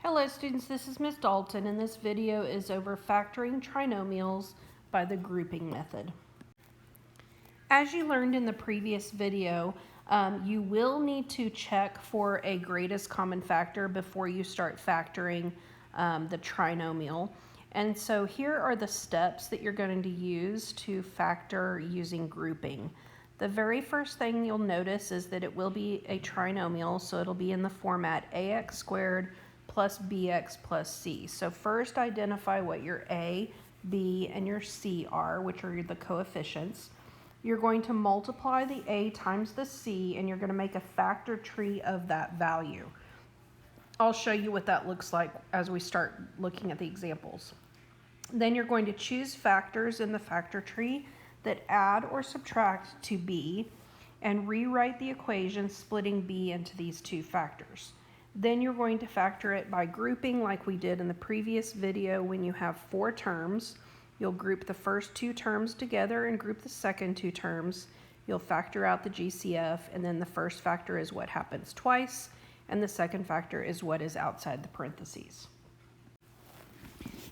Hello students, this is Miss Dalton and this video is over factoring trinomials by the grouping method. As you learned in the previous video, you will need to check for a greatest common factor before you start factoring the trinomial. And so here are the steps that you're going to use to factor using grouping. The very first thing you'll notice is that it will be a trinomial, so it'll be in the format ax squared plus bx plus c. So first identify what your a, b, and your c are, which are the coefficients. You're going to multiply the a times the c, and you're going to make a factor tree of that value. I'll show you what that looks like as we start looking at the examples. Then you're going to choose factors in the factor tree that add or subtract to b, and rewrite the equation splitting b into these two factors. Then you're going to factor it by grouping like we did in the previous video. When you have four terms, you'll group the first two terms together and group the second two terms. You'll factor out the GCF, and then the first factor is what happens twice, and the second factor is what is outside the parentheses.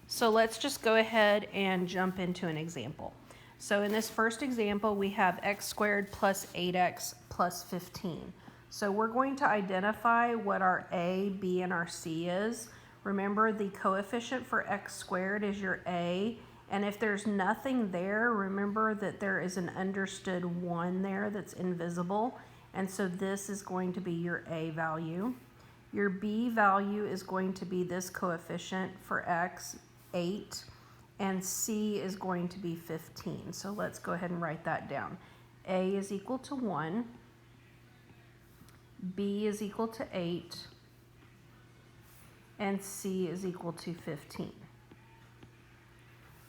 So let's just go ahead and jump into an example. So in this first example, we have x squared plus 8x plus 15. So we're going to identify what our a, b, and our c is. Remember, the coefficient for x squared is your a, and if there's nothing there, remember that there is an understood 1 there that's invisible, and so this is going to be your a value. Your b value is going to be this coefficient for x, 8, and c is going to be 15. So let's go ahead and write that down. A is equal to 1, b is equal to 8, and c is equal to 15.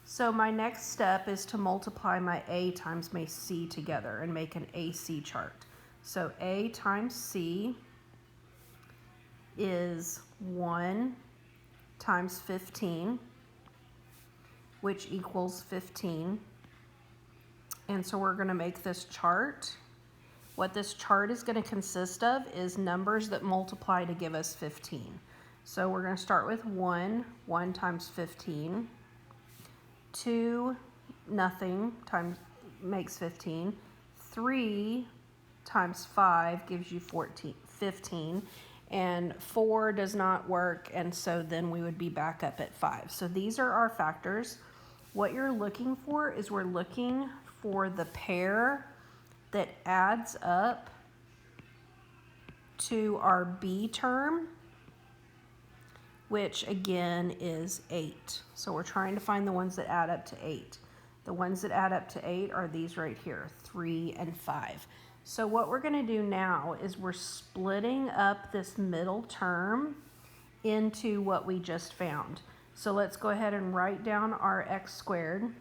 So my next step is to multiply my a times my c together and make an AC chart. So a times c is 1 times 15, which equals 15. And so we're going to make this chart. What this chart is going to consist of is numbers that multiply to give us 15. So we're going to start with 1 times 15. 2, nothing, times makes 15. 3 times 5 gives you 15. And 4 does not work, and so then we would be back up at 5. So these are our factors. What you're looking for is we're looking for the pair that adds up to our b term, which again is 8. So we're trying to find the ones that add up to 8. The ones that add up to 8 are these right here, 3 and 5. So what we're going to do now is we're splitting up this middle term into what we just found. So let's go ahead and write down our x squared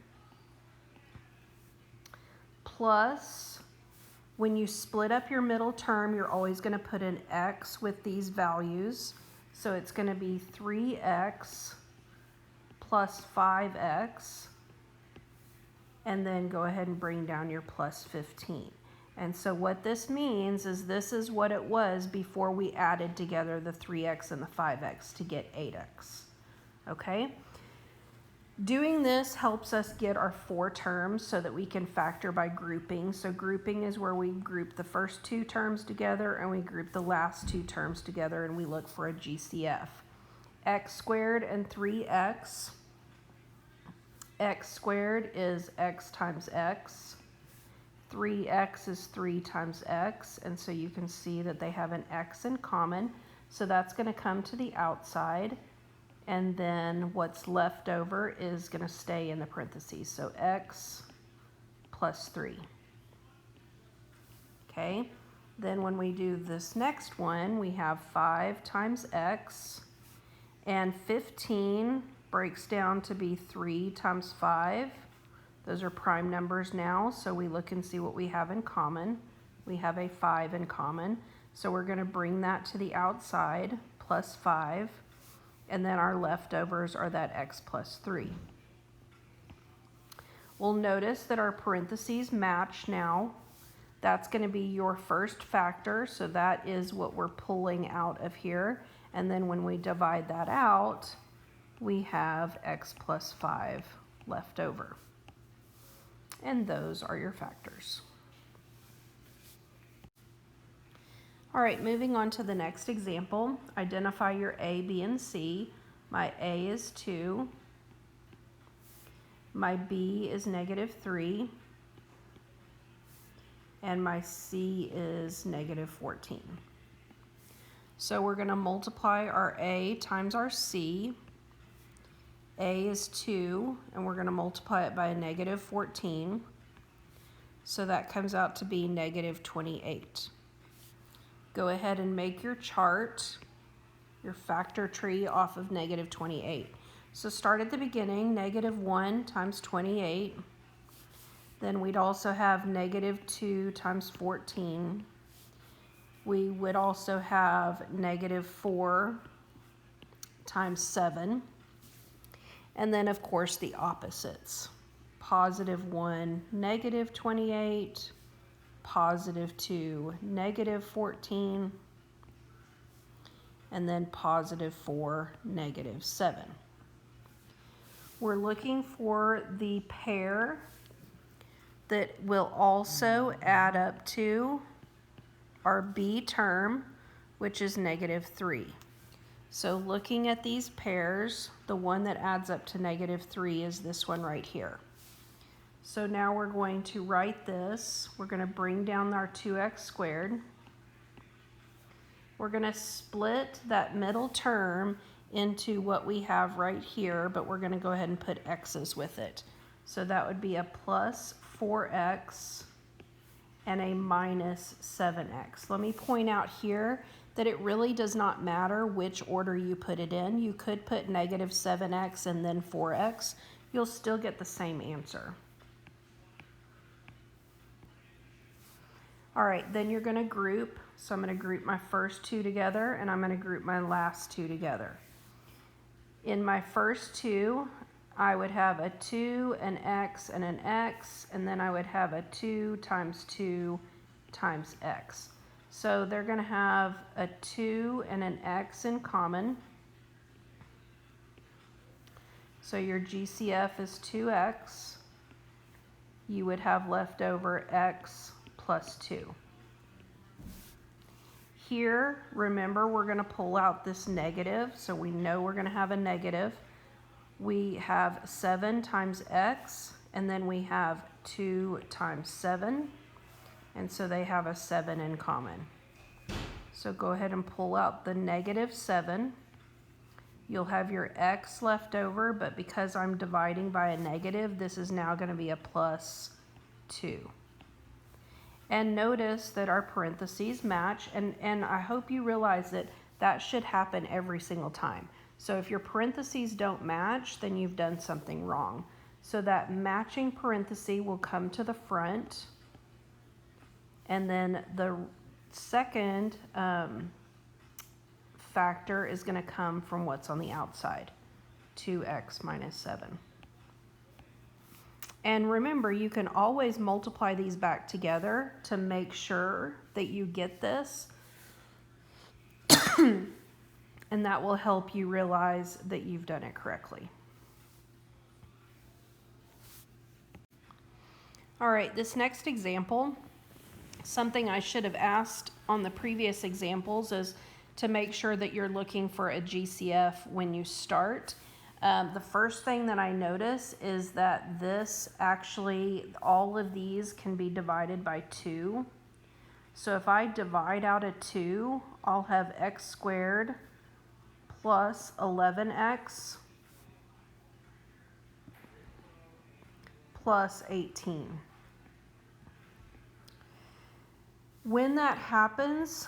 plus, when you split up your middle term, you're always going to put an x with these values. So it's going to be 3x plus 5x, and then go ahead and bring down your plus 15. And so what this means is this is what it was before we added together the 3x and the 5x to get 8x. Okay? Doing this helps us get our four terms so that we can factor by grouping. So grouping is where we group the first two terms together and we group the last two terms together and we look for a GCF. X squared and 3x. X squared is x times x. 3x is 3 times x, and so you can see that they have an x in common. So that's going to come to the outside, and then what's left over is going to stay in the parentheses. So x plus 3. Okay, then when we do this next one, we have 5 times x, and 15 breaks down to be 3 times 5. Those are prime numbers now, so we look and see what we have in common. We have a 5 in common, so we're going to bring that to the outside, plus 5, and then our leftovers are that x plus 3. We'll notice that our parentheses match now. That's going to be your first factor, so that is what we're pulling out of here. And then when we divide that out, we have x plus 5 left over. And those are your factors. All right, moving on to the next example. Identify your A, B, and C. My A is 2. My B is -3. And my C is -14. So we're going to multiply our A times our C. A is 2, and we're going to multiply it by a -14. So that comes out to be -28. Go ahead and make your chart, your factor tree off of -28. So start at the beginning, -1 times 28. Then we'd also have -2 times 14. We would also have -4 times 7. And then, of course, the opposites. +1, -28. +2, -14. And then +4, -7. We're looking for the pair that will also add up to our B term, which is -3. So looking at these pairs, the one that adds up to -3 is this one right here. So now we're going to write this. We're going to bring down our 2x squared. We're going to split that middle term into what we have right here, but we're going to go ahead and put x's with it. So that would be a plus 4x and a minus 7x. Let me point out here that it really does not matter which order you put it in. You could put -7x and then 4x. You'll still get the same answer. All right, then you're going to group. So I'm going to group my first two together, and I'm going to group my last two together. In my first two, I would have a 2, an x, and an x, and then I would have a 2 times 2 times x. So they're going to have a 2 and an x in common. So your GCF is 2x. You would have left over x plus 2. Here, remember, we're going to pull out this negative, so we know we're going to have a negative. We have 7 times x, and then we have 2 times 7, and so they have a 7 in common. So go ahead and pull out the -7. You'll have your x left over, but because I'm dividing by a negative, this is now going to be a plus 2. And notice that our parentheses match, and I hope you realize that that should happen every single time. So if your parentheses don't match, then you've done something wrong. So that matching parenthesis will come to the front, and then the second factor is going to come from what's on the outside, 2x minus 7. And remember, you can always multiply these back together to make sure that you get this. And that will help you realize that you've done it correctly. All right, this next example, something I should have asked on the previous examples is to make sure that you're looking for a GCF when you start. The first thing that I notice is that this actually, all of these can be divided by 2. So if I divide out a 2, I'll have x squared plus 11x plus 18. When that happens,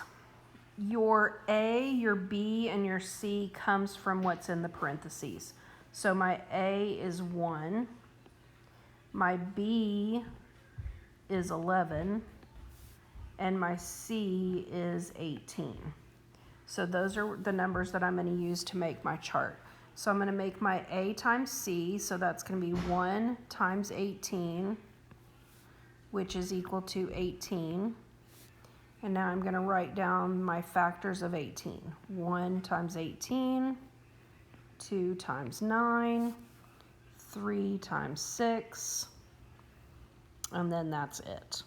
your A, your B, and your C comes from what's in the parentheses. So my A is 1, my B is 11, and my C is 18. So those are the numbers that I'm going to use to make my chart. So I'm going to make my A times C, so that's going to be 1 times 18, which is equal to 18. And now I'm going to write down my factors of 18. 1 times 18, 2 times 9, 3 times 6, and then that's it.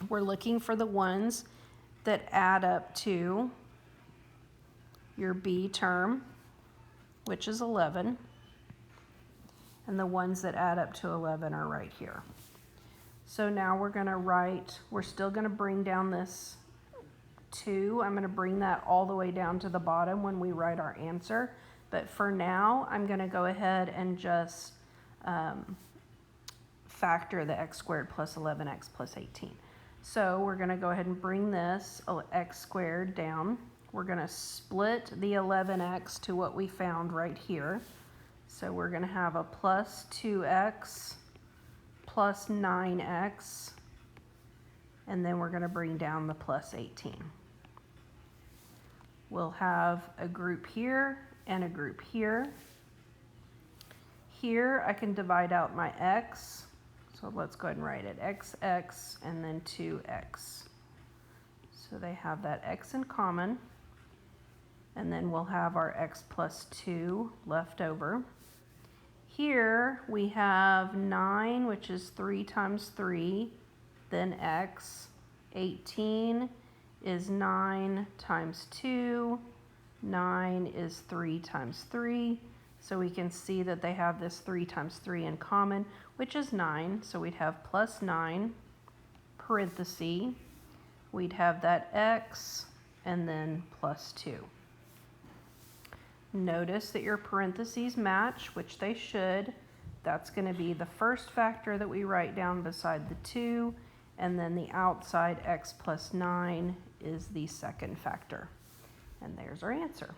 We're looking for the ones that add up to your B term, which is 11, and the ones that add up to 11 are right here. So now we're going to write, we're still going to bring down this 2. I'm going to bring that all the way down to the bottom when we write our answer. But for now, I'm going to go ahead and just factor the x squared plus 11x plus 18. So we're going to go ahead and bring this x squared down. We're going to split the 11x to what we found right here. So we're going to have a plus 2x plus 9x, and then we're going to bring down the plus 18. We'll have a group here and a group here. Here I can divide out my x, so let's go ahead and write it xx and then 2x. So they have that x in common, and then we'll have our x plus 2 left over. Here we have 9, which is 3 times 3, then x. 18 is 9 times 2. 9 is 3 times 3. So we can see that they have this 3 times 3 in common, which is 9. So we'd have plus 9, parenthesis. We'd have that x, and then plus 2. Notice that your parentheses match, which they should. That's going to be the first factor that we write down beside the 2, and then the outside x plus 9 is the second factor. And there's our answer.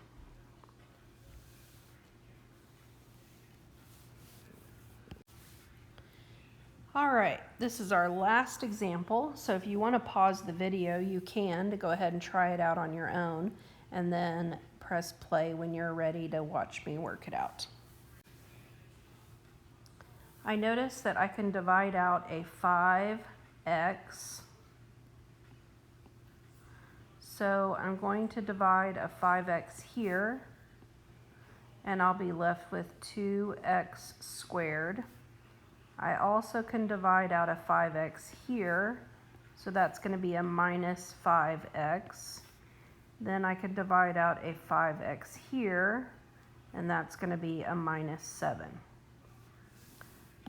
All right, this is our last example. So if you want to pause the video, you can to go ahead and try it out on your own, and then press play when you're ready to watch me work it out. I notice that I can divide out a 5x. So I'm going to divide a 5x here, and I'll be left with 2x squared. I also can divide out a 5x here, so that's going to be a minus 5x. Then I could divide out a 5x here, and that's going to be a minus 7.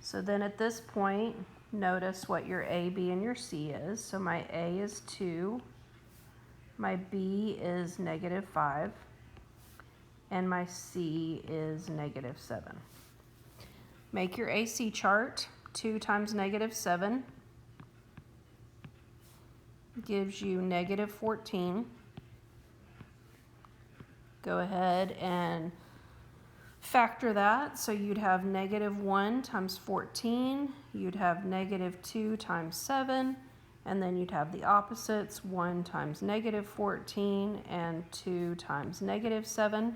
So then at this point, notice what your A, B, and your C is. So my A is 2, my B is negative 5, and my C is negative 7. Make your AC chart. 2 times negative 7 gives you negative 14. Go ahead and factor that. So you'd have negative 1 times 14, you'd have negative 2 times 7, and then you'd have the opposites, 1 times negative 14 and 2 times negative 7.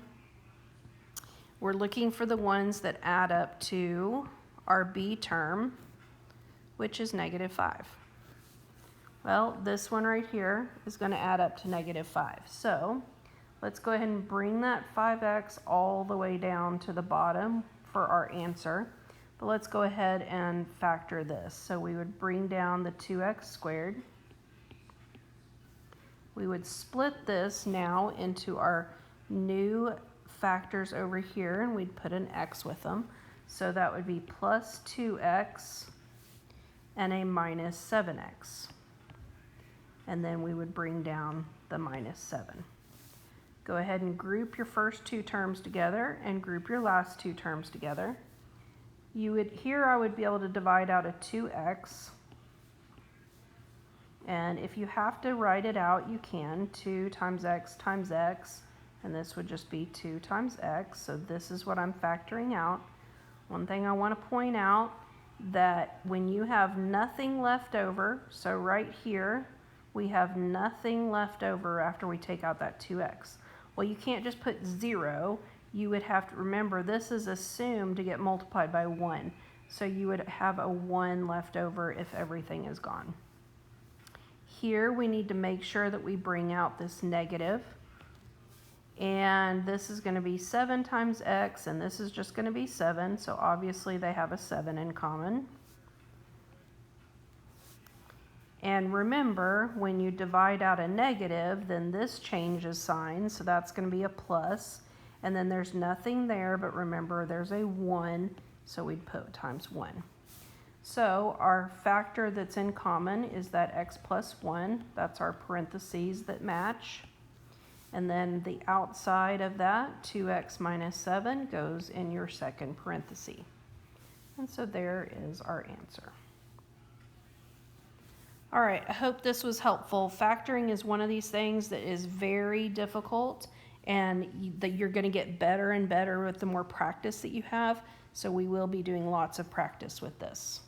We're looking for the ones that add up to our B term, which is negative 5. Well, this one right here is going to add up to negative 5. So let's go ahead and bring that 5x all the way down to the bottom for our answer. But let's go ahead and factor this. So we would bring down the 2x squared. We would split this now into our new factors over here, and we'd put an x with them. So that would be plus 2x and a minus 7x. And then we would bring down the minus 7. Go ahead and group your first two terms together and group your last two terms together. Here I would be able to divide out a 2x. And if you have to write it out, you can. 2 times x, and this would just be 2 times x. So this is what I'm factoring out. One thing I want to point out, that when you have nothing left over, so right here, we have nothing left over after we take out that 2x. Well, you can't just put 0. You would have to remember this is assumed to get multiplied by 1. So you would have a 1 left over if everything is gone. Here we need to make sure that we bring out this negative. And this is going to be 7 times x, and this is just going to be 7. So obviously they have a 7 in common. And remember, when you divide out a negative, then this changes sign. So that's going to be a plus. And then there's nothing there, but remember there's a 1. So we'd put times 1. So our factor that's in common is that x plus 1. That's our parentheses that match. And then the outside of that, 2x minus 7, goes in your second parenthesis. And so there is our answer. All right, I hope this was helpful. Factoring is one of these things that is very difficult, and that you're going to get better and better with the more practice that you have. So we will be doing lots of practice with this.